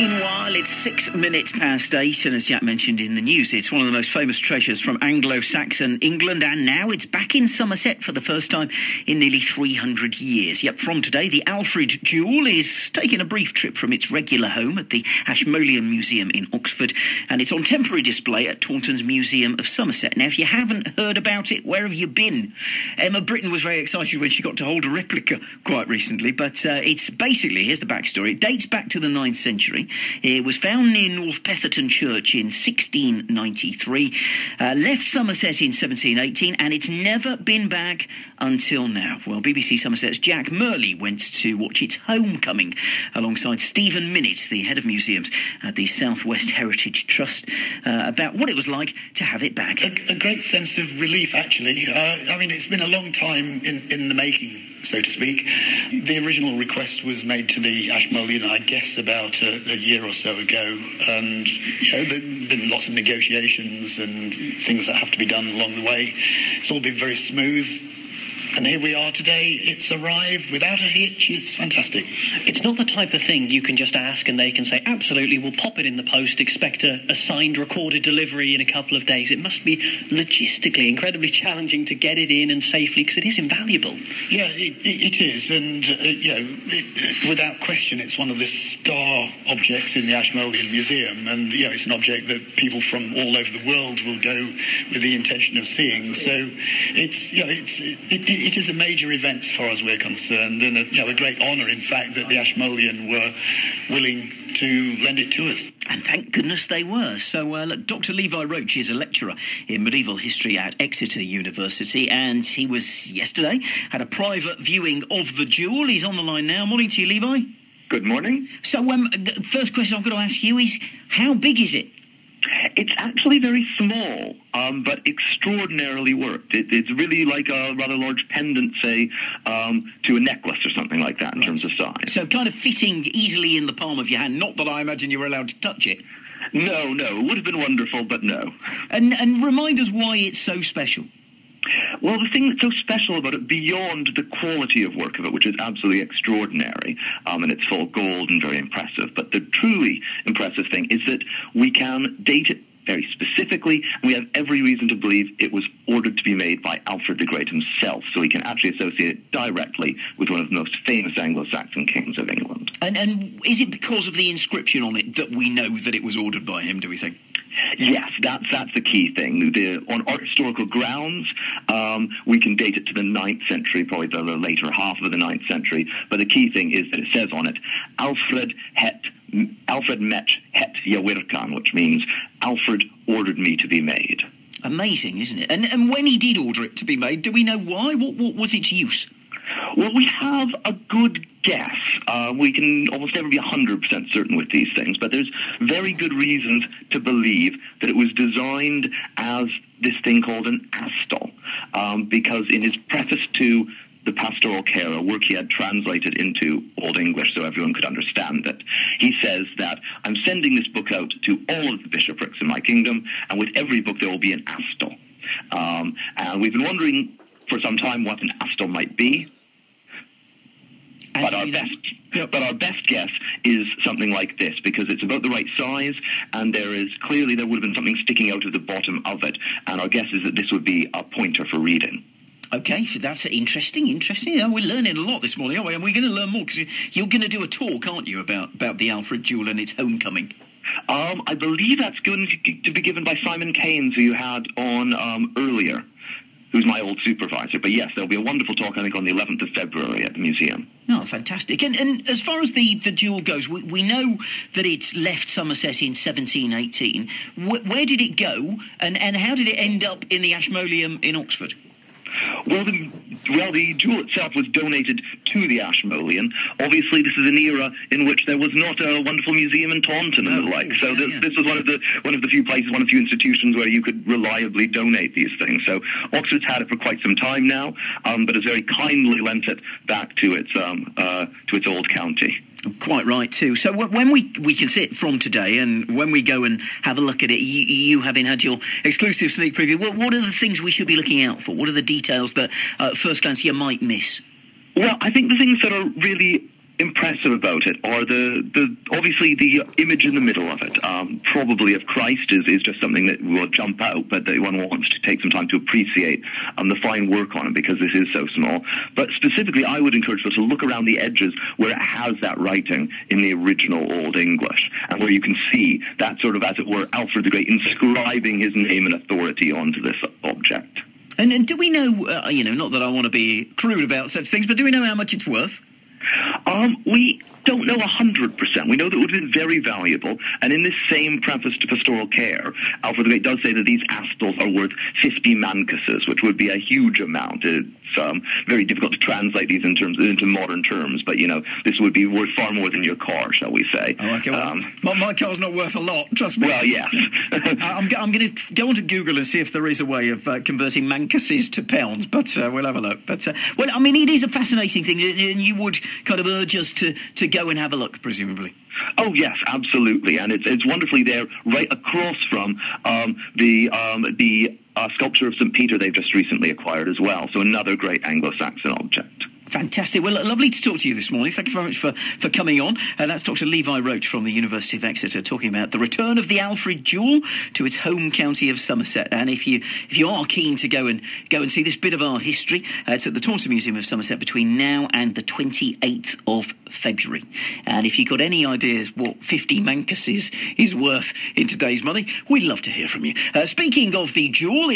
Meanwhile, it's 6 minutes past 8, and as Jack mentioned in the news, it's one of the most famous treasures from Anglo-Saxon England, and now it's back in Somerset for the first time in nearly 300 years. Yep, from today, the Alfred jewel is taking a brief trip from its regular home at the Ashmolean Museum in Oxford, and it's on temporary display at Taunton's Museum of Somerset. Now, if you haven't heard about it, where have you been? Emma Britton was very excited when she got to hold a replica quite recently, but it's basically, here's the backstory, it dates back to the 9th century. It was found near North Petherton Church in 1693, left Somerset in 1718, and it's never been back until now. Well, BBC Somerset's Jack Murley went to watch its homecoming alongside Stephen Minnett, the head of museums at the South West Heritage Trust, about what it was like to have it back. A great sense of relief, actually. I mean, it's been a long time in the making, so to speak. The original request was made to the Ashmolean, I guess, about a year or so ago, and there have been lots of negotiations and things that have to be done along the way. It's all been very smooth. And here we are today. It's arrived without a hitch. It's fantastic. It's not the type of thing you can just ask and they can say, absolutely, we'll pop it in the post, expect a signed, recorded delivery in a couple of days. It must be logistically incredibly challenging to get it in and safely, because it is invaluable. Yeah, it is. And, without question, it's one of the star objects in the Ashmolean Museum. And, it's an object that people from all over the world will go with the intention of seeing. So it is a major event as far as we're concerned, and a great honour, in fact, that the Ashmolean were willing to lend it to us. And thank goodness they were. So, look, Dr. Levi Roach is a lecturer in medieval history at Exeter University, and he was yesterday, had a private viewing of the jewel. He's on the line now. Morning to you, Levi. Good morning. So, first question I've got to ask you is, how big is it? It's actually very small, but extraordinarily worked. It's really like a rather large pendant, say, to a necklace or something like that in terms of size. So kind of fitting easily in the palm of your hand. Not that I imagine you were allowed to touch it. No. It would have been wonderful, but no. And remind us why it's so special. Well, the thing that's so special about it, beyond the quality of work of it, which is absolutely extraordinary, and it's full gold and very impressive, but the truly impressive thing is that we can date it very specifically, and we have every reason to believe it was ordered to be made by Alfred the Great himself, so we can actually associate it directly with one of the most famous Anglo-Saxon kings of England. And is it because of the inscription on it that we know that it was ordered by him, do we think? Yes, that's the key thing. On art historical grounds, we can date it to the 9th century, probably the later half of the 9th century. But the key thing is that it says on it, Alfred met het Jawirkan, which means Alfred ordered me to be made. Amazing, isn't it? And when he did order it to be made, do we know why? What was its use? Well, we have a good guess. We can almost never be 100% certain with these things, but there's very good reasons to believe that it was designed as this thing called an astol, because in his preface to the Pastoral Care, a work he had translated into Old English so everyone could understand it, he says that I'm sending this book out to all of the bishoprics in my kingdom, and with every book there will be an astol. And we've been wondering for some time what an astol might be. But our best guess is something like this, because it's about the right size, and there would have been something sticking out of the bottom of it, and our guess is that this would be a pointer for reading. Okay, so that's interesting. We're learning a lot this morning, aren't we? And we're going to learn more, because you're going to do a talk, aren't you, about the Alfred jewel and its homecoming? I believe that's going to be given by Simon Keynes, who you had on earlier, who's my old supervisor. But yes, there'll be a wonderful talk, I think, on the 11th of February at the museum. Oh, fantastic. And as far as the jewel goes, we know that it's left Somerset in 1718. Where did it go, and how did it end up in the Ashmolean in Oxford? Well, the jewel itself was donated to the Ashmolean. Obviously, this is an era in which there was not a wonderful museum in Taunton and the like. So this was one of the few places, one of the few institutions where you could reliably donate these things. So Oxford's had it for quite some time now, but has very kindly lent it back to its old county. Quite right too. So when we can see it from today, and when we go and have a look at it, you having had your exclusive sneak preview, what are the things we should be looking out for? What are the details that at first glance you might miss? Well, I think the things that are really impressive about it are the obviously the image in the middle of it, probably of Christ is just something that will jump out, but that one wants to take some time to appreciate the fine work on it because this is so small. But specifically, I would encourage people to look around the edges where it has that writing in the original Old English, and where you can see that sort of, as it were, Alfred the Great inscribing his name and authority onto this object. And do we know, not that I want to be crude about such things, but do we know how much it's worth? We don't know 100%. We know that it would have been very valuable, and in this same preface to Pastoral Care, Alfred the Great does say that these astles are worth 50 mancuses, which would be a huge amount. It's very difficult to translate these into modern terms, but, this would be worth far more than your car, shall we say. Oh, okay. Well, my car's not worth a lot, trust me. Well, yes. I'm going to go on to Google and see if there is a way of converting mancuses to pounds, but we'll have a look. But, it is a fascinating thing, and you would kind of urge us to go and have a look, presumably. Oh, yes, absolutely. And it's wonderfully there right across from the sculpture of St. Peter they've just recently acquired as well. So another great Anglo-Saxon object. Fantastic. Well, lovely to talk to you this morning. Thank you very much for coming on. That's Dr. Levi Roach from the University of Exeter talking about the return of the Alfred jewel to its home county of Somerset. And if you are keen to go and see this bit of our history, it's at the Taunton Museum of Somerset between now and the 28th of February. And if you've got any ideas what 50 mancuses is worth in today's money, we'd love to hear from you. Speaking of the jewel,